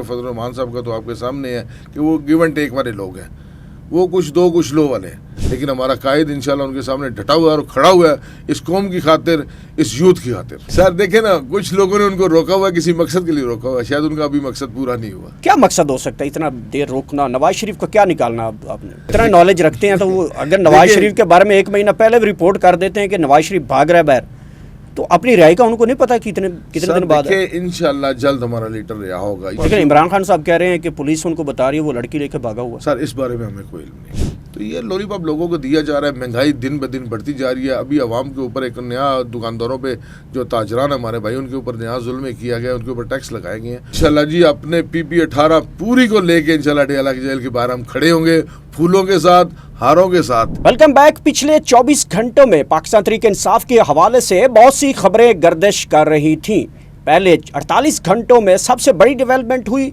फजल रहमान साहब का तो आपके सामने है कि वो गिव एंड टेक वाले लोग हैं, वो कुछ दो कुछ लो वाले हैं, लेकिन हमारा कायद इंशाल्लाह उनके सामने डटा हुआ है और खड़ा हुआ है इस कौम की खातिर, इस यूथ की खातिर। सर देखें ना, कुछ लोगों ने उनको रोका हुआ है, किसी मकसद के लिए रोका हुआ है, शायद उनका अभी मकसद पूरा नहीं हुआ। क्या मकसद हो सकता है इतना देर रोकना? नवाज शरीफ को क्या निकालना? आपने इतना नॉलेज रखते हैं तो वो अगर नवाज शरीफ के बारे में 1 महीना पहले भी रिपोर्ट कर देते हैं कि नवाज शरीफ भाग रहा है बाहर, तो अपनी रिहाई का उनको नहीं पता कि कितने दिन बाद है। इंशाल्लाह जल्द हमारा लीडर रिहा होगा। लेकिन इमरान खान साहब कह रहे हैं कि पुलिस उनको बता रही है वो लड़की लेकर भागा हुआ। सर इस बारे में हमें कोई इल्म नहीं। तो ये लॉलीपॉप लोगों को दिया जा रहा है, महंगाई दिन ब दिन बढ़ती जा रही है। अभी आवाम के ऊपर एक नया, दुकानदारों पे जो ताजरान हमारे भाई उनके ऊपर नया जुल्म किया गया, उनके ऊपर टैक्स लगाए गए हैं। इंशाल्लाह जी अपने PP18 पूरी को लेके इंशाल्लाह डेला की जेल के बाहर हम खड़े होंगे, फूलों के साथ, हारों के साथ। Welcome back. पिछले 24 घंटों में पाकिस्तान तहरीक इंसाफ के हवाले से बहुत सी खबरें गर्दिश कर रही थीं। पहले 48 घंटों में सबसे बड़ी डेवलपमेंट हुई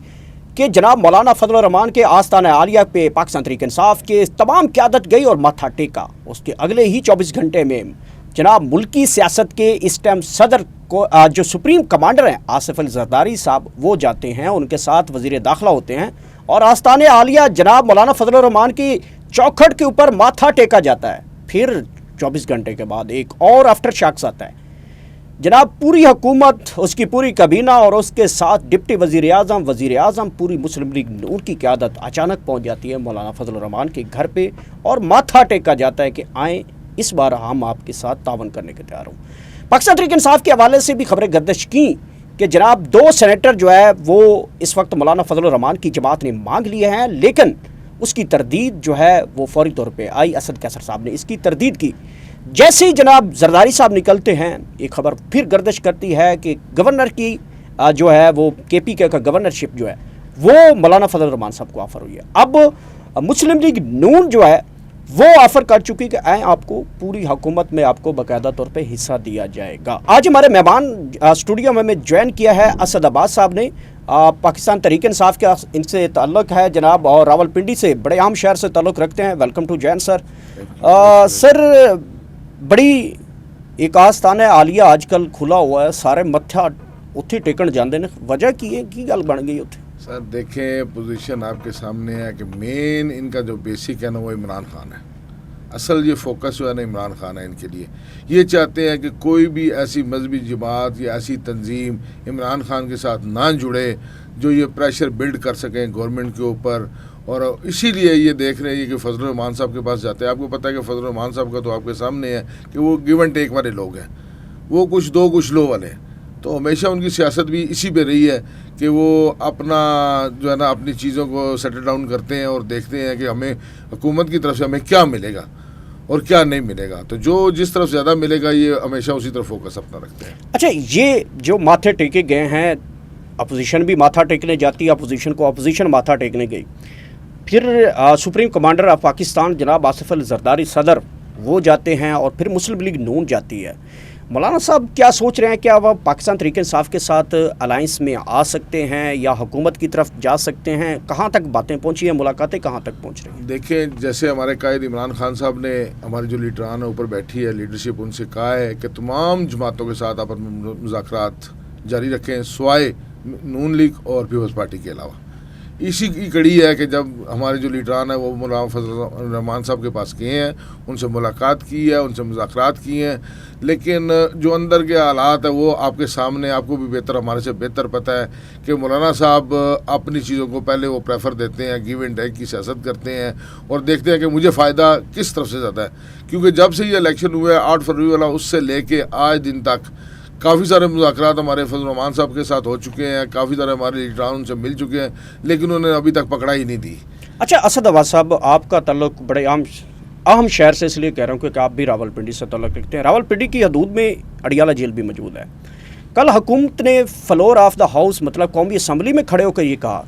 कि जनाब मौलाना फजल रहमान के आस्ताना आलिया पे पाकिस्तान तहरीक इंसाफ के तमाम क़यादत गई और माथा टेका। उसके अगले ही 24 घंटे में जनाब मुल्की सियासत के इस टाइम सदर को जो सुप्रीम कमांडर हैं आसिफ अली जरदारी साहब, वो जाते हैं, उनके साथ वज़ीर दाखिला होते हैं और आस्ताने आलिया जनाब मौलाना फजल रहमान की चौखट के ऊपर माथा टेका जाता है। फिर 24 घंटे के बाद एक और आफ्टर शॉक्स आता है। जनाब पूरी हुकूमत, उसकी पूरी कबीना और उसके साथ डिप्टी वज़ीर आज़म, पूरी मुस्लिम लीग नून की क़यादत अचानक पहुंच जाती है मौलाना फजल रहमान के घर पे और माथा टेका जाता है कि आएँ, इस बार हम आपके साथ तावन करने के तैयार हूँ। पाकिस्तान तहरीक इंसाफ के हवाले से भी खबरें गर्दिश की कि जनाब 2 सेनेटर जो है वो इस वक्त मौलाना फजल रहमान की जमात ने मांग लिए हैं, लेकिन उसकी तरदीद जो है वो फौरी तौर पे आई। असद कैसर साहब ने इसकी तरदीद की। जैसे ही जनाब जरदारी साहब निकलते हैं, एक खबर फिर गर्दिश करती है कि गवर्नर की जो है वो KPK का गवर्नरशिप जो है वो मौलाना फजल रहमान साहब को ऑफ़र हुई है। अब मुस्लिम लीग नून जो है वो ऑफ़र कर चुकी कि आए आपको पूरी हुकूमत में आपको बाकायदा तौर पे हिस्सा दिया जाएगा। आज हमारे मेहमान स्टूडियो में हमें ज्वाइन किया है असद अब्बास साहब ने। पाकिस्तान तहरीक इंसाफ का इनसे ताल्लुक़ है जनाब और रावलपिंडी से बड़े अहम शहर से ताल्लुक़ रखते हैं। Welcome to Jain sir. Sir बड़ी एक आस्ताना आलिया आजकल खुला हुआ है, सारे मत्था उत्थे टेकन जाते हैं, वजह की है, की गल बन गई उत्थे? सर देखें, पोजीशन आपके सामने है कि मेन इनका जो बेसिक है ना वो इमरान खान है। असल ये फोकस जो है ना इमरान खान है इनके लिए। ये चाहते हैं कि कोई भी ऐसी मजहबी जमात या ऐसी तंजीम इमरान खान के साथ ना जुड़े जो ये प्रेशर बिल्ड कर सकें गवर्नमेंट के ऊपर, और इसीलिए ये देख रहे हैं कि फजल रहमान साहब के पास जाते हैं। आपको पता है कि फजल रहमान साहब का तो आपके सामने है कि वो गिव एंड टेक वाले लोग हैं, वो कुछ दो कुछ लो वाले हैं। तो हमेशा उनकी सियासत भी इसी पे रही है कि वो अपना जो है ना अपनी चीज़ों को सेटल डाउन करते हैं और देखते हैं कि हमें हुकूमत की तरफ से हमें क्या मिलेगा और क्या नहीं मिलेगा। तो जो जिस तरफ ज़्यादा मिलेगा ये हमेशा उसी तरफ फोकस अपना रखते हैं। अच्छा, ये जो माथे टेके गए हैं, अपोजिशन भी माथा टेकने जाती है, अपोजिशन माथा टेकने गई, फिर सुप्रीम कमांडर ऑफ पाकिस्तान जनाब आसिफ अली जरदारी सदर वो जाते हैं और फिर मुस्लिम लीग नून जाती है। मौलाना साहब क्या सोच रहे हैं? क्या वह पाकिस्तान तहरीक इंसाफ के साथ अलायंस में आ सकते हैं या हुकूमत की तरफ जा सकते हैं? कहाँ तक बातें पहुँची हैं, मुलाकातें कहाँ तक पहुँच रही हैं? देखें, जैसे हमारे कायद इमरान खान साहब ने हमारी जो लीडरान है ऊपर बैठी है लीडरशिप, उनसे कहा है कि तमाम जमातों के साथ अपन मुज़ाकरात जारी रखें, स्वाए नून लीग और पीपल्स पार्टी के अलावा। इसी की कड़ी है कि जब हमारे जो लीडरान है वो मौलाना फजल रहमान साहब के पास गए हैं, उनसे मुलाकात की है, उनसे मुज़ाकरात किए हैं, लेकिन जो अंदर के हालात है वो आपके सामने, आपको भी बेहतर, हमारे से बेहतर पता है कि मौलाना साहब अपनी चीज़ों को पहले वो प्रेफर देते हैं, गिव एंड टेक की सियासत करते हैं और देखते हैं कि मुझे फ़ायदा किस तरफ से ज़्यादा है। क्योंकि जब से ये इलेक्शन हुआ है 8 फरवरी वाला, उससे लेके आज दिन तक काफ़ी सारे मुज़ाकरात हमारे फजल रहमान साहब के साथ हो चुके हैं, काफ़ी सारे हमारे लीडरान उनसे मिल चुके हैं, लेकिन उन्होंने अभी तक पकड़ा ही नहीं दी। अच्छा असद अब्बास साहब, आपका ताल्लुक बड़े अहम शहर से इसलिए कह रहा हूँ क्योंकि आप भी रावलपिंडी से ताल्लुक रखते हैं। रावलपिंडी की हदूद में अडियाला जेल भी मौजूद है। कल हुकूमत ने फ्लोर ऑफ द हाउस मतलब कौमी असम्बली में खड़े होकर ये कहा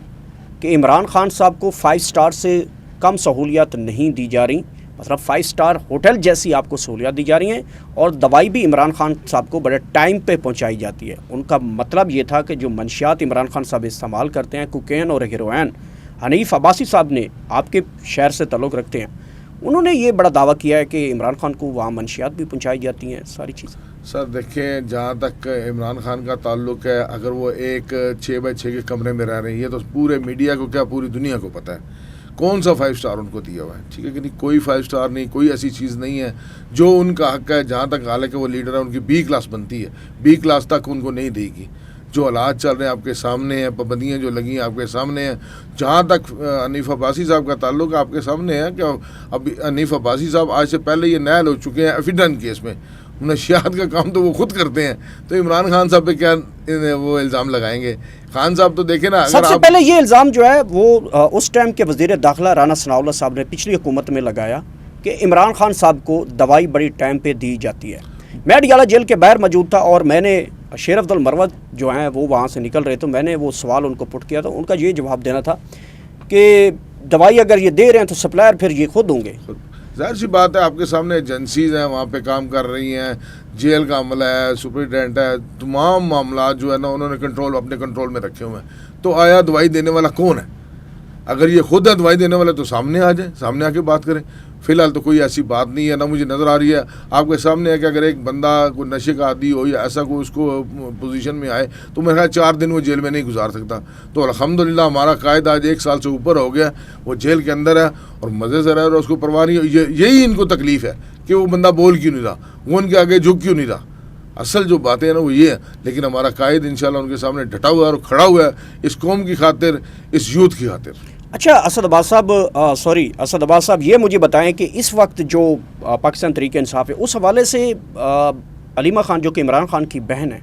कि इमरान खान साहब को 5 स्टार से कम सहूलियात नहीं दी जा रही, मतलब 5 स्टार होटल जैसी आपको सहूलियात दी जा रही हैं और दवाई भी इमरान खान साहब को बड़े टाइम पे पहुंचाई जाती है। उनका मतलब ये था कि जो मंशियात इमरान खान साहब इस्तेमाल करते हैं, कोकेन और हेरोइन, हनीफ अब्बासी साहब ने आपके शहर से ताल्लुक़ रखते हैं, उन्होंने ये बड़ा दावा किया है कि इमरान खान को वहाँ मंशियात भी पहुँचाई जाती हैं, सारी चीज़ें। سر دیکھیں جہاں تک عمران خان کا تعلق ہے، اگر وہ ایک 6x6 کے کمرے میں رہ رہے ہیں، یہ تو پورے میڈیا کو کیا پوری دنیا کو پتہ ہے کون سا 5 اسٹار ان کو دیا ہوا ہے، ٹھیک ہے کہ نہیں؟ کوئی 5 اسٹار نہیں، کوئی ایسی چیز نہیں ہے جو ان کا حق ہے. جہاں تک حالانکہ وہ لیڈر ہے، ان کی B کلاس بنتی ہے، B کلاس تک ان کو نہیں دے گی. جو حالات چل رہے ہیں آپ کے سامنے ہیں، پابندیاں جو لگی ہیں آپ کے سامنے ہیں. جہاں تک حنیف عباسی صاحب کا تعلق ہے، آپ کے سامنے ہے کہ اب حنیف عباسی صاحب آج سے پہلے یہ نائل ہو چکے ہیں ایفیڈن کیس میں. منشیات کا کام تو وہ خود کرتے ہیں، تو عمران خان صاحب پہ کیا وہ الزام لگائیں گے؟ خان صاحب تو دیکھیں نا، سب سے پہلے یہ الزام جو ہے وہ اس ٹائم کے وزیر داخلہ رانا ثناءاللہ صاحب نے پچھلی حکومت میں لگایا کہ عمران خان صاحب کو دوائی بڑی ٹائم پہ دی جاتی ہے. میں ڈیالہ جیل کے باہر موجود تھا اور میں نے شیر افضل مروت جو ہیں وہ وہاں سے نکل رہے، تو میں نے وہ سوال ان کو پٹ کیا، تو ان کا یہ جواب دینا تھا کہ دوائی اگر یہ دے رہے ہیں تو سپلائر پھر یہ خود ہوں گے. ظاہر سی بات ہے، آپ کے سامنے ایجنسیز ہیں وہاں پہ کام کر رہی ہیں، جیل کا عملہ ہے، سپرنٹینڈنٹ ہے، تمام معاملات جو ہے نا انہوں نے اپنے کنٹرول میں رکھے ہوئے ہیں. تو آیا دوائی دینے والا کون ہے؟ اگر یہ خود ہے دوائی دینے والا تو سامنے آ جائیں، سامنے آ کے بات کریں. فی الحال تو کوئی ایسی بات نہیں ہے، نہ مجھے نظر آ رہی ہے. آپ کے سامنے ہے کہ اگر ایک بندہ کوئی نشے کا عادی ہو یا ایسا کوئی اس کو پوزیشن میں آئے تو میرا خیال 4 دن وہ جیل میں نہیں گزار سکتا. تو الحمدللہ ہمارا قائد آج 1 سال سے اوپر ہو گیا، وہ جیل کے اندر ہے اور مزے سے رہ رہا، اس کو پرواہ نہیں. یہی ان کو تکلیف ہے کہ وہ بندہ بول کیوں نہیں رہا، وہ ان کے آگے جھک کیوں نہیں رہا. اصل جو باتیں ہیں نا وہ یہ ہے. لیکن ہمارا قائد انشاءاللہ ان کے سامنے ڈٹا ہوا ہے اور کھڑا ہوا ہے اس قوم کی خاطر، اس یوتھ کی خاطر. اچھا اسد عباس صاحب یہ مجھے بتائیں کہ اس وقت جو پاکستان تحریک انصاف ہے، اس حوالے سے علیمہ خان جو کہ عمران خان کی بہن ہے،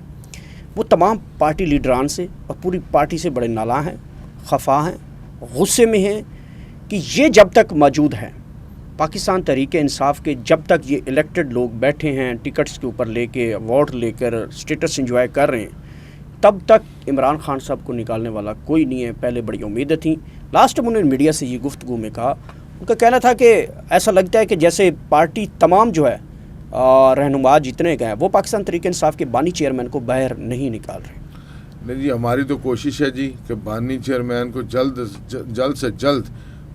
وہ تمام پارٹی لیڈران سے اور پوری پارٹی سے بڑے نالاں ہیں، خفا ہیں، غصے میں ہیں کہ یہ جب تک موجود ہے پاکستان تحریک انصاف کے، جب تک یہ الیکٹڈ لوگ بیٹھے ہیں ٹکٹس کے اوپر لے کے، ووٹ لے کر سٹیٹس انجوائے کر رہے ہیں، تب تک عمران خان صاحب کو نکالنے والا کوئی نہیں ہے. پہلے بڑی امیدیں تھیں. لاسٹ میں انہوں نے میڈیا سے یہ گفتگو میں کہا، ان کا کہنا تھا کہ ایسا لگتا ہے کہ جیسے پارٹی تمام جو ہے رہنما جتنے گئے ہیں وہ پاکستان تحریک انصاف کے بانی چیئرمین کو باہر نہیں نکال رہے. نہیں جی، ہماری تو کوشش ہے جی کہ بانی چیئرمین کو جلد سے جلد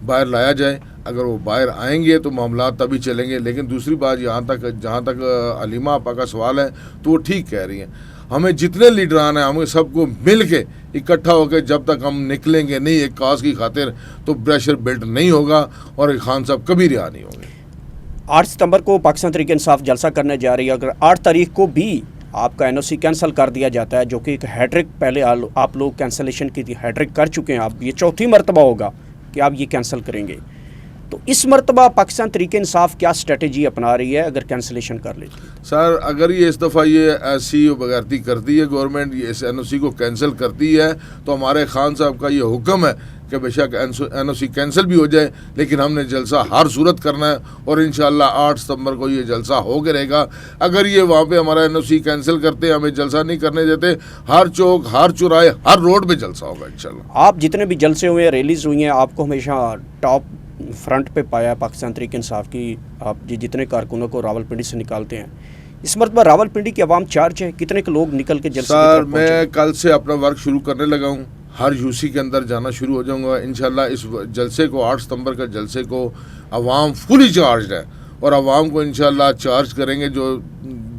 باہر لایا جائے. اگر وہ باہر آئیں گے تو معاملات تبھی چلیں گے. لیکن دوسری بات جہاں تک علیمہ آپا کا سوال ہے تو وہ ٹھیک کہہ رہی ہیں. ہمیں جتنے لیڈران ہیں ہمیں سب کو مل کے اکٹھا ہو کے جب تک ہم نکلیں گے نہیں ایک کاز کی خاطر تو پریشر بلڈ نہیں ہوگا اور خان صاحب کبھی رہا نہیں ہوں گے. 8 ستمبر کو پاکستان تحریک انصاف جلسہ کرنے جا رہی ہے. اگر 8 تاریخ کو بھی آپ کا NOC کینسل کر دیا جاتا ہے، جو کہ ایک ہیٹرک پہلے آپ لوگ کینسلیشن کی تھی، ہیٹرک کر چکے ہیں آپ، یہ 4تھی مرتبہ ہوگا کہ آپ یہ کینسل کریں گے، تو اس مرتبہ پاکستان تحریک انصاف کیا اسٹریٹجی اپنا رہی ہے اگر کینسلیشن کر لیتی ہے؟ سر اگر یہ اس دفعہ یہ ایسی بغیرتی کرتی ہے گورنمنٹ، یہ اس NOC کو کینسل کرتی ہے تو ہمارے خان صاحب کا یہ حکم ہے کہ بے شک NOC کینسل بھی ہو جائے لیکن ہم نے جلسہ ہر صورت کرنا ہے اور انشاءاللہ 8 ستمبر کو یہ جلسہ ہو کے رہے گا. اگر یہ وہاں پہ ہمارا NOC کینسل کرتے ہمیں جلسہ نہیں کرنے دیتے، ہر چوک ہر چوراہے ہر روڈ پہ جلسہ ہوگا انشاءاللہ. آپ جتنے بھی جلسے ہوئے ہیں، ریلیز ہوئی ہیں، آپ کو ہمیشہ ٹاپ فرنٹ پہ پایا پاکستان تحریک انصاف کی. آپ جتنے کارکنوں کو راولپنڈی سے نکالتے ہیں، اس مرتبہ راولپنڈی کی عوام چارج ہے، کتنے کے لوگ نکل کے جلسے؟ سر میں کل سے اپنا ورک شروع کرنے لگا ہوں، ہر UC کے اندر جانا شروع ہو جاؤں گا انشاءاللہ. اس جلسے کو 8 ستمبر کا جلسے کو عوام فلی چارجڈ ہے اور عوام کو انشاءاللہ چارج کریں گے.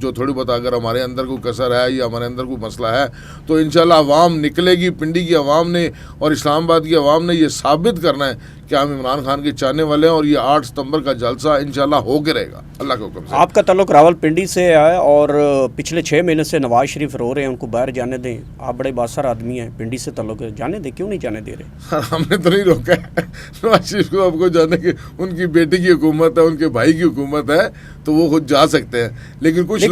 جو تھوڑی بہت اگر ہمارے اندر کوئی کسر ہے یا ہمارے اندر کوئی مسئلہ ہے تو انشاءاللہ عوام نکلے گی. پنڈی کی عوام نے اور اسلام آباد کی عوام نے یہ ثابت کرنا ہے کہ ہم عمران خان کے چاہنے والے ہیں اور یہ 8 ستمبر کا جلسہ انشاءاللہ ہو کے رہے گا اللہ کے حکم سے. آپ کا تعلق راولپنڈی سے ہے اور پچھلے 6 مہینے سے نواز شریف رو رہے ہیں ان کو باہر جانے دیں. آپ بڑے باثر آدمی ہیں، پنڈی سے تعلق ہے، جانے دیں، کیوں نہیں جانے دے رہے؟ سر ہم نے تو نہیں روکا ہے نواز شریف کو. آپ کو جانے کی ان کی بیٹی کی حکومت ہے، ان کے بھائی کی حکومت ہے تو وہ خود جا سکتے ہیں. لیکن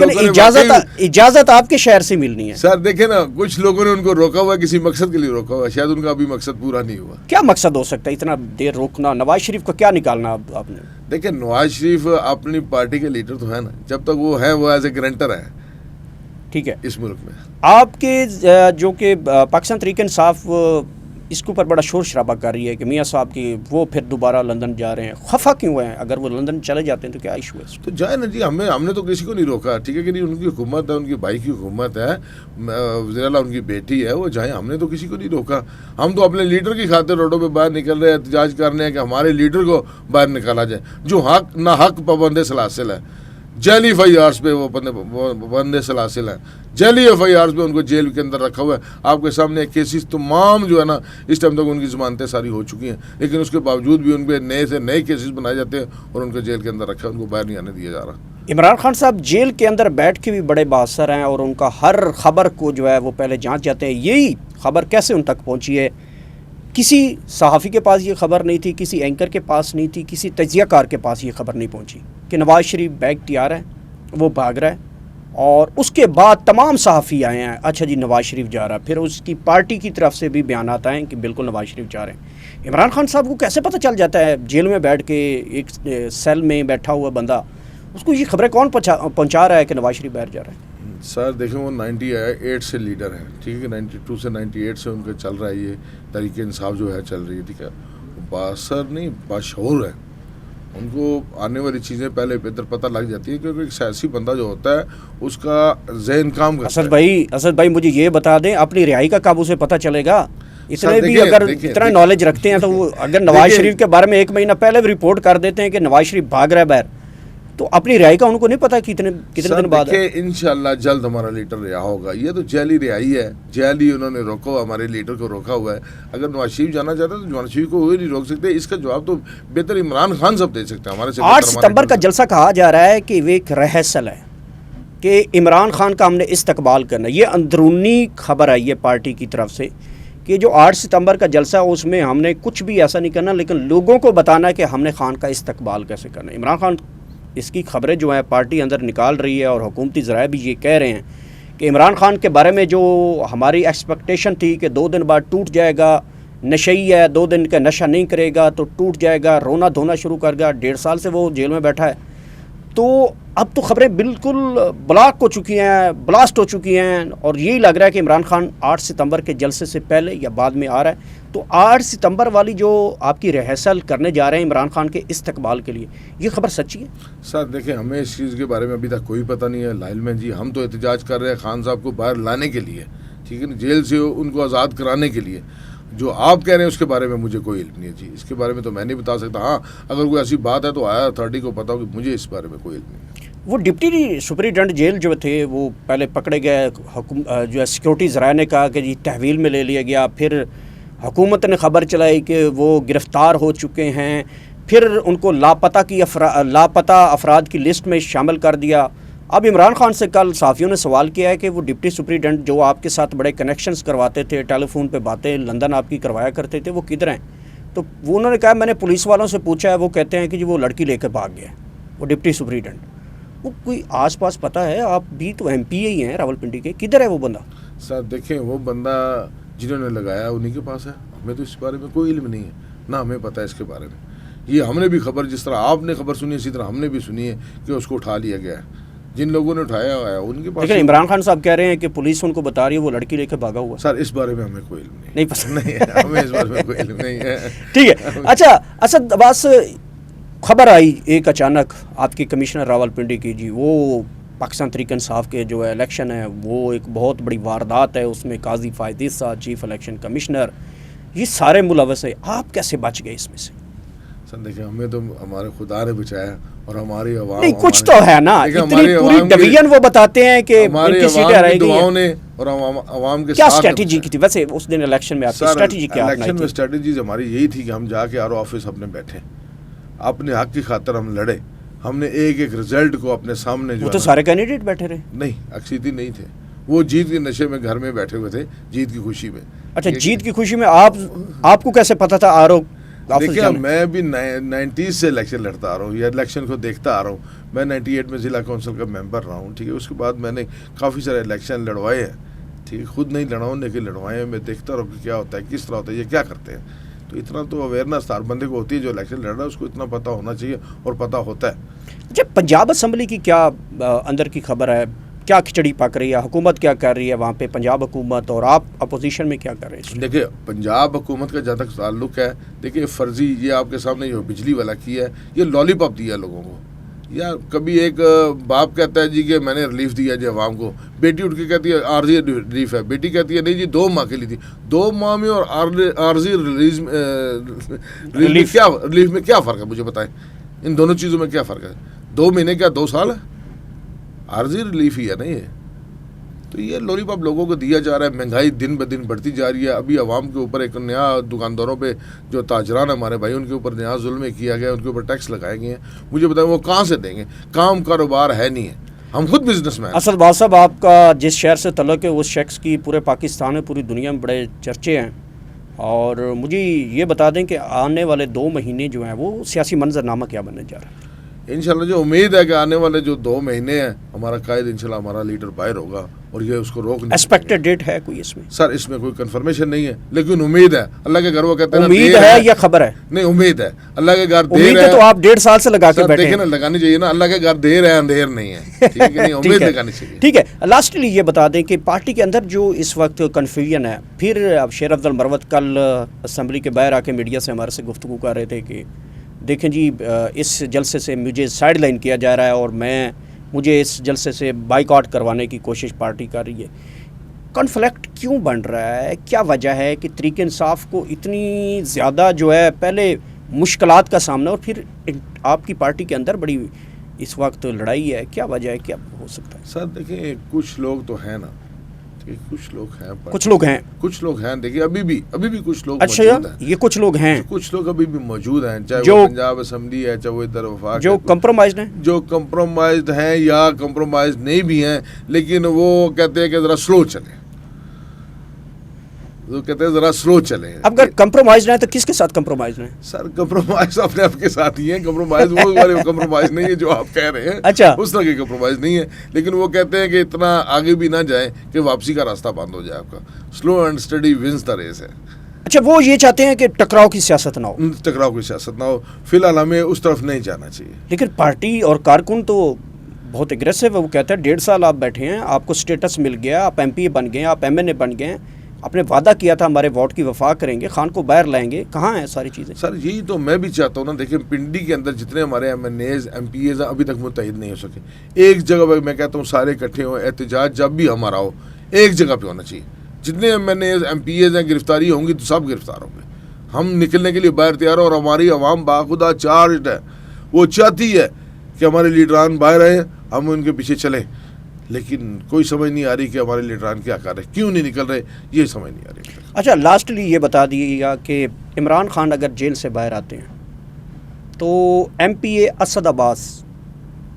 اجازت آپ کے شہر سے ملنی ہے. سر دیکھیں نا، کچھ لوگوں نے ان کو روکا ہوا ہے، کسی مقصد کے لیے روکا ہوا ہے، شاید ان کا ابھی مقصد پورا نہیں ہوا. کیا مقصد ہو سکتا ہے اتنا دیر روکنا؟ نواز شریف کو کیا نکالنا آپ نے؟ دیکھیں نواز شریف اپنی پارٹی کے لیڈر تو ہے نا، جب تک وہ ہے وہ ایز اے گرانٹر ہے ٹھیک ہے اس ملک میں. آپ کے جو کہ پاکستان تحریک انصاف اس کے اوپر بڑا شور شرابہ کر رہی ہے کہ میاں صاحب کی وہ پھر دوبارہ لندن جا رہے ہیں، خفا کیوں ہیں؟ اگر وہ لندن چلے جاتے ہیں تو کیا ایشو ہے؟ تو جائے نا جی، ہم نے تو کسی کو نہیں روکا، ٹھیک ہے کہ نہیں. ان کی حکومت ہے، ان کے بھائی کی حکومت ہے، وزیر اعلیٰ ان کی بیٹی ہے، وہ جائیں. ہم نے تو کسی کو نہیں روکا. ہم تو اپنے لیڈر کی خاطر روڈوں پہ باہر نکل رہے ہیں، احتجاج کر رہے ہیں کہ ہمارے لیڈر کو باہر نکالا جائے جو حق نہ حق پابند سلاسل ہے. जैली FIRs पे वो बंदे सलासिल हैं, जैली FIRs पे उनको जेल के अंदर रखा हुआ है। आपके सामने केसेस तमाम जो है ना इस टाइम तक उनकी ज़मानतें सारी हो चुकी हैं, लेकिन उसके बावजूद भी उन पर नए से नए केसेस बनाए जाते हैं और उनको जेल के अंदर रखा है, उनको बाहर नहीं आने दिया जा रहा। इमरान खान साहब जेल के अंदर बैठ के भी बड़े बासर हैं और उनका हर खबर को जो है वो पहले जांच जाते हैं। यही खबर कैसे उन तक पहुंची है? किसी सहाफ़ी के पास ये खबर नहीं थी, किसी एंकर के पास नहीं थी, किसी तजियाकार के पास ये खबर नहीं पहुंची कि नवाज़ शरीफ बैग तैयार है, वो भाग रहा है। और उसके बाद तमाम सहाफ़ी आए हैं, अच्छा जी नवाज़ शरीफ जा रहा है। फिर उसकी पार्टी की तरफ से भी बयान आता है कि बिल्कुल नवाज़ शरीफ जा रहे हैं। इमरान खान साहब को कैसे पता चल जाता है? जेल में बैठ के एक सेल में बैठा हुआ बंदा, उसको ये खबरें कौन पहुंचा रहा है कि नवाज शरीफ बाहर जा रहा है? सर देखें, वो 98 से लीडर हैं, ठीक है, 92 से 98 से उनका चल रहा है, ये तहरीक इंसाफ जो है चल रही है, ठीक है। बासर नहीं, बाशऊर है, उनको आने वाली चीज़ें पहले बेहतर पता लग जाती है, क्योंकि एक सियासी बंदा जो होता है उसका जहन काम करता है। असद भाई मुझे ये बता दें, अपनी रिहाई का काबू से पता चलेगा? इतने भी अगर इतना नॉलेज रखते हैं तो वो अगर नवाज शरीफ के बारे में 1 महीना पहले भी रिपोर्ट कर देते हैं कि नवाज शरीफ भाग रहा है बाहर, तो अपनी रिहाई का उनको नहीं पता कितने दिन बाद है? इंशाल्लाह जल्द हमारा लीडर रिहा होगा। ये तो जैली रिहाई है, जैली उन्होंने रोका हुआ, हमारे लीडर को रोका हुआ है। अगर नवाज शरीफ जाना चाहता है तो नवाज शरीफ को वो नहीं रोक सकते। इसका जवाब तो बेहतर इमरान खान साहब दे सकते हैं। हमारे 8 सितंबर का जलसा कहा जा रहा है कि वे एक रहसल है कि इमरान खान का हमने इस्तकबाल करना। ये अंदरूनी खबर आई है पार्टी की तरफ से कि जो 8 सितंबर का जलसा है उसमें हमने कुछ भी ऐसा नहीं करना, लेकिन लोगों को बताना कि हमने खान का इस्तकबाल कैसे करना है। इमरान खान इसकी खबरें जो है पार्टी अंदर निकाल रही है और हुकूमती ज़राए भी ये कह रहे हैं कि इमरान खान के बारे में जो हमारी एक्सपेक्टेशन थी कि 2 दिन बाद टूट जाएगा, नशई है, 2 दिन का नशा नहीं करेगा तो टूट जाएगा, रोना धोना शुरू कर गया, 1.5 साल से वो जेल में बैठा है, तो अब तो खबरें बिल्कुल ब्लॉक हो चुकी हैं, ब्लास्ट हो चुकी हैं। और यही लग रहा है कि इमरान खान 8 सितंबर के जलसे से पहले या बाद में आ रहा है। तो 8 सितंबर वाली जो आपकी रिहर्सल करने जा रहे हैं इमरान खान के इस्तकबाल के लिए, ये खबर सच्ची है? सर देखिए, हमें इस चीज़ के बारे में अभी तक कोई पता नहीं है लाइल में जी। हम तो एहतजाज कर रहे हैं खान साहब को बाहर लाने के लिए, ठीक है ना, जेल से उनको आज़ाद कराने के लिए। जो आप कह रहे हैं उसके बारे में मुझे कोई इल्म नहीं है जी, इसके बारे में तो मैं नहीं बता सकता। हाँ, अगर कोई ऐसी बात है तो आया अथॉरिटी को पता हो, कि मुझे इस बारे में कोई इल्म नहीं है। वो डिप्टी सुपरिटेंडेंट जेल जो थे वो पहले पकड़े गए, जो है सिक्योरिटी ज़राए ने कहा कि जी तहवील में ले लिया गया, फिर हुकूमत ने खबर चलाई कि वो गिरफ़्तार हो चुके हैं, फिर उनको लापता अफराद की लिस्ट में शामिल कर दिया। अब इमरान खान से कल साफ़ियों ने सवाल किया है कि वो डिप्टी सुपरिटेंडेंट जो आपके साथ बड़े कनेक्शंस करवाते थे, टेलीफोन पे बातें लंदन आपकी करवाया करते थे, वो किधर हैं? तो वो उन्होंने कहा मैंने पुलिस वालों से पूछा है, वो कहते हैं कि जी वो लड़की लेकर भाग गया, वो डिप्टी सुपरिटेंडेंट। वो कोई आसपास पता है? आप भी तो MP ही हैं रावलपिंडी के, किधर है वो बंदा? सर देखें, वो बंदा जिन्होंने लगाया उन्हीं के पास है, हमें तो इस बारे में कोई इल्म नहीं है, ना हमें पता है इसके बारे में। ये हमने भी खबर, जिस तरह आपने खबर सुनी इसी तरह हमने भी सुनी है कि उसको उठा लिया गया है। जिन लोगों ने उठाया हुआ है उनके पास। लेकिन इमरान खान साहब कह रहे हैं कि पुलिस उनको बता रही है वो लड़की लेकर भागा हुआ। सर इस बारे में हमें कोई इल्म नहीं पसंद नहीं है, हमें इस बारे में कोई इल्म नहीं है। ठीक है। अच्छा असद अब्बास, खबर आई एक अचानक आपकी कमिश्नर रावलपिंडी की जी, वो पाकिस्तान तहरीक इंसाफ के जो इलेक्शन है वो एक बहुत बड़ी वारदात है, उसमें काजी फायद ईसा चीफ इलेक्शन कमिश्नर, ये सारे मुलव्वस है, आप कैसे बच गए इसमें से? सर देखिए, हमें तो हमारे खुदा ने बचाया और हमारी आवाम नहीं कुछ तो है ना, इतनी पूरी डिवीजन वो बताते हैं कि इनकी सीटें आ रही हैं और आवाम के क्या स्ट्रेटजी की थी वैसे उस दिन इलेक्शन में? आपकी स्ट्रेटजी क्या? इलेक्शन में स्ट्रेटजी हमारी यही थी कि हम जाके आर ऑफिस अपने बैठे, अपने हक की खातिर हम लड़े, हमने एक एक रिजल्ट को अपने सामने। जो तो सारे कैंडिडेट बैठे रहे? नहीं, अक्सर नहीं थे, वो जीत के नशे में घर में बैठे हुए थे, जीत की खुशी में। अच्छा, जीत की खुशी में आपको कैसे पता था आरोप? देखिए, मैं भी 90s से इलेक्शन लड़ता आ रहा हूँ या इलेक्शन को देखता आ रहा हूँ। मैं 98 में ज़िला कौंसिल का मेंबर रहा हूँ, ठीक है। उसके बाद मैंने काफ़ी सारे इलेक्शन लड़वाए हैं, ठीक है, खुद नहीं लड़ा हूँ लेकिन लड़वाए हैं। मैं देखता रहा कि क्या होता है, किस तरह होता है, ये क्या करते हैं। तो इतना तो अवेयरनेस हर बंदे को होती है, जो इलेक्शन लड़ रहा है उसको इतना पता होना चाहिए और पता होता है। अच्छा, पंजाब असम्बली की क्या अंदर की खबर है? क्या खिचड़ी पक रही है? हुकूमत क्या कर रही है वहाँ पे, पंजाब हुकूमत, और आप अपोजिशन में क्या कर रहे हैं? देखिए, पंजाब हुकूमत का जहाँ तक ताल्लुक है, देखिए फर्जी ये आपके सामने जो बिजली वाला किया है, ये लॉलीपॉप दिया लोगों को। या कभी एक बाप कहता है जी कि मैंने रिलीफ दिया जी अवाम को, बेटी उठ के कहती है आर्जी रिलीफ है, बेटी कहती है नहीं जी 2 माह के लिए थी। 2 माह में और आर्जी रिलीफ में क्या फ़र्क है, मुझे बताएं। इन दोनों चीज़ों में क्या फ़र्क है? 2 महीने क्या 2 साल है? عارضی ریلیف ہی ہے نا یہ. تو یہ لولی پاپ لوگوں کو دیا جا رہا ہے. مہنگائی دن بدن بڑھتی جا رہی ہے. ابھی عوام کے اوپر ایک نیا دکانداروں پہ جو تاجران ہمارے بھائی ان کے اوپر نیا ظلم کیا گیا, ان کے اوپر ٹیکس لگائے گئے ہیں. مجھے بتائیں وہ کہاں سے دیں گے؟ کام کاروبار ہے نہیں ہے. ہم خود بزنس مین. اسد باز صاحب, آپ کا جس شہر سے تعلق ہے اس شخص کی پورے پاکستان میں پوری دنیا میں بڑے چرچے ہیں, اور مجھے یہ بتا دیں کہ آنے والے 2 مہینے جو ہیں وہ سیاسی منظرنامہ کیا بننے جا رہا ہے؟ انشاءاللہ جو امید ہے کہ آنے والے جو 2 مہینے ہیں ہمارا قائد انشاءاللہ ہمارا لیڈر باہر ہوگا, اور یہ اس کو روک نہیں. ایکسپیکٹڈ ڈیٹ ہے کوئی اس میں؟ سر اس میں کوئی کنفرمیشن نہیں ہے, لیکن امید ہے. اللہ کے گھر وہ کہتے ہیں امید ہے یا خبر ہے؟ نہیں, امید ہے. اللہ کے گھر دیر امید ہے تو آپ 1.5 سال سے لگا کے بیٹھے دیکھیں نا, لگانی چاہیے نا. اللہ کے گھر دیر ہے اندھیر نہیں ہے. ٹھیک ہے, نہیں امید لگانی چاہیے. ٹھیک ہے. لاسٹلی یہ بتا دیں کہ پارٹی کے اندر جو اس وقت کنفیوژن ہے, پھر اب شیر افضل مروت کل اسمبلی کے باہر آ کے میڈیا سے ہمارے سے گفتگو کر رہے تھے کہ دیکھیں جی اس جلسے سے مجھے سائیڈ لائن کیا جا رہا ہے اور مجھے اس جلسے سے بائیکاٹ کروانے کی کوشش پارٹی کر رہی ہے. کنفلکٹ کیوں بن رہا ہے؟ کیا وجہ ہے کہ تحریک انصاف کو اتنی زیادہ جو ہے پہلے مشکلات کا سامنا, اور پھر آپ کی پارٹی کے اندر بڑی اس وقت لڑائی ہے؟ کیا وجہ ہے, کیا ہو سکتا ہے؟ سر دیکھیں کچھ لوگ تو ہیں نا, کچھ لوگ ہیں دیکھیے ابھی بھی کچھ لوگ اچھا موجود ہیں. یہ کچھ لوگ ہیں, کچھ لوگ ابھی بھی موجود ہیں, چاہے جو وہ پنجاب اسمبلی ہے, چاہے وہ ادھر وفاق, جو کمپرومائزڈ ہیں, جو کمپرومائزڈ ہیں یا کمپرومائزڈ نہیں بھی ہیں, لیکن وہ کہتے ہیں کہ ذرا سلو چلیں. وہ کہتے ہیں ذرا سلو چلیں. اب اگر کمپرومائزڈ ہیں تو کس کے ساتھ کمپرومائزڈ ہیں؟ سر کمپرومائز اپنے آپ کے ساتھ ہی ہیں. کمپرومائز وہ والے کمپرومائز نہیں ہے جو آپ کہہ رہے ہیں. اچھا, اس طرح کی کمپرومائز نہیں ہے, لیکن وہ کہتے ہیں کہ اتنا آگے بھی نہ جائیں کہ واپسی کا راستہ بند ہو جائے آپ کا. Slow and steady wins the race ہے. اچھا, وہ یہ چاہتے ہیں کہ ٹکراؤ کی سیاست نہ ہو. ٹکراؤ کی سیاست نہ ہو. فی الحال ہمیں اس طرف نہیں جانا چاہیے. لیکن پارٹی اور کارکن تو بہت اگریسو ہے. وہ کہتا ہے 1.5 سال آپ بیٹھے ہیں, آپ کو سٹیٹس مل گیا, آپ ایم پی اے بن گئے, آپ ایم این اے بن گئے, آپ نے وعدہ کیا تھا ہمارے ووٹ کی وفا کریں گے, خان کو باہر لائیں گے. کہاں ہیں ساری چیزیں؟ سر یہی تو میں بھی چاہتا ہوں نا. دیکھیں پنڈی کے اندر جتنے ہمارے MNAs MPAs ابھی تک متحد نہیں ہو سکے. ایک جگہ پہ میں کہتا ہوں سارے اکٹھے ہوں, احتجاج جب بھی ہمارا ہو ایک جگہ پہ ہونا چاہیے. جتنے MNAs MPAs ہیں گرفتاری ہوں گی تو سب گرفتار ہوں گے. ہم نکلنے کے لیے باہر تیار ہیں, اور ہماری عوام باخدا چارجڈ ہے. وہ چاہتی ہے کہ ہمارے لیڈران باہر آئیں, ہم ان کے پیچھے چلیں, لیکن کوئی سمجھ نہیں آ رہی کہ ہمارے لیڈران کیا کر رہے ہیں, کیوں نہیں نکل رہے, یہ سمجھ نہیں آ رہی. اچھا, لاسٹلی یہ بتا دیجیے گا کہ عمران خان اگر جیل سے باہر آتے ہیں تو ایم پی اے اسد عباس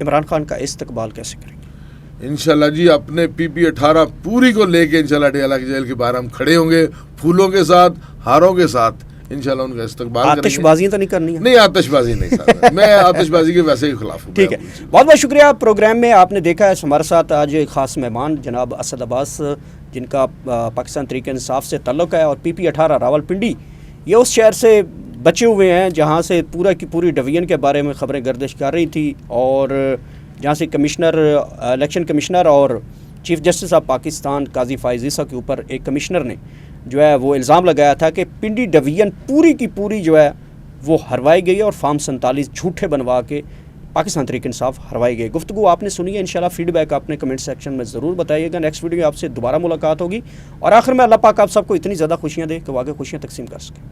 عمران خان کا استقبال کیسے کریں گے؟ انشاءاللہ جی اپنے پی پی 18 پوری کو لے کے انشاءاللہ ڈیالہ کی جیل کے باہر ہم کھڑے ہوں گے, پھولوں کے ساتھ, ہاروں کے ساتھ. انشاءاللہ ان کا استقبال کریں گے. آتش بازیاں تو نہیں کرنی ہے؟ نہیں, آتش بازی نہیں سر. میں آتش بازی کے ویسے ہی خلاف ہوں. ٹھیک ہے, بہت بہت شکریہ. پروگرام میں آپ نے دیکھا ہے ہمارے ساتھ آج خاص مہمان جناب اسد عباس, جن کا پاکستان تحریک انصاف سے تعلق ہے, اور پی پی 18 راول پنڈی یہ اس شہر سے بچے ہوئے ہیں جہاں سے پورا کی پوری ڈویژن کے بارے میں خبریں گردش کر رہی تھی, اور جہاں سے الیکشن کمشنر اور چیف جسٹس آف پاکستان قاضی فائز عیسیٰ کے اوپر ایک کمشنر نے جو ہے وہ الزام لگایا تھا کہ پنڈی ڈویژن پوری کی پوری جو ہے وہ ہروائی گئی اور فارم 47 جھوٹے بنوا کے پاکستان تحریک انصاف ہروائی گئی. گفتگو آپ نے سنی ہے, انشاءاللہ فیڈ بیک آپ نے کمنٹ سیکشن میں ضرور بتائیے گا. نیکسٹ ویڈیو میں آپ سے دوبارہ ملاقات ہوگی, اور آخر میں اللہ پاک آپ سب کو اتنی زیادہ خوشیاں دے کہ واقعی خوشیاں تقسیم کر سکیں.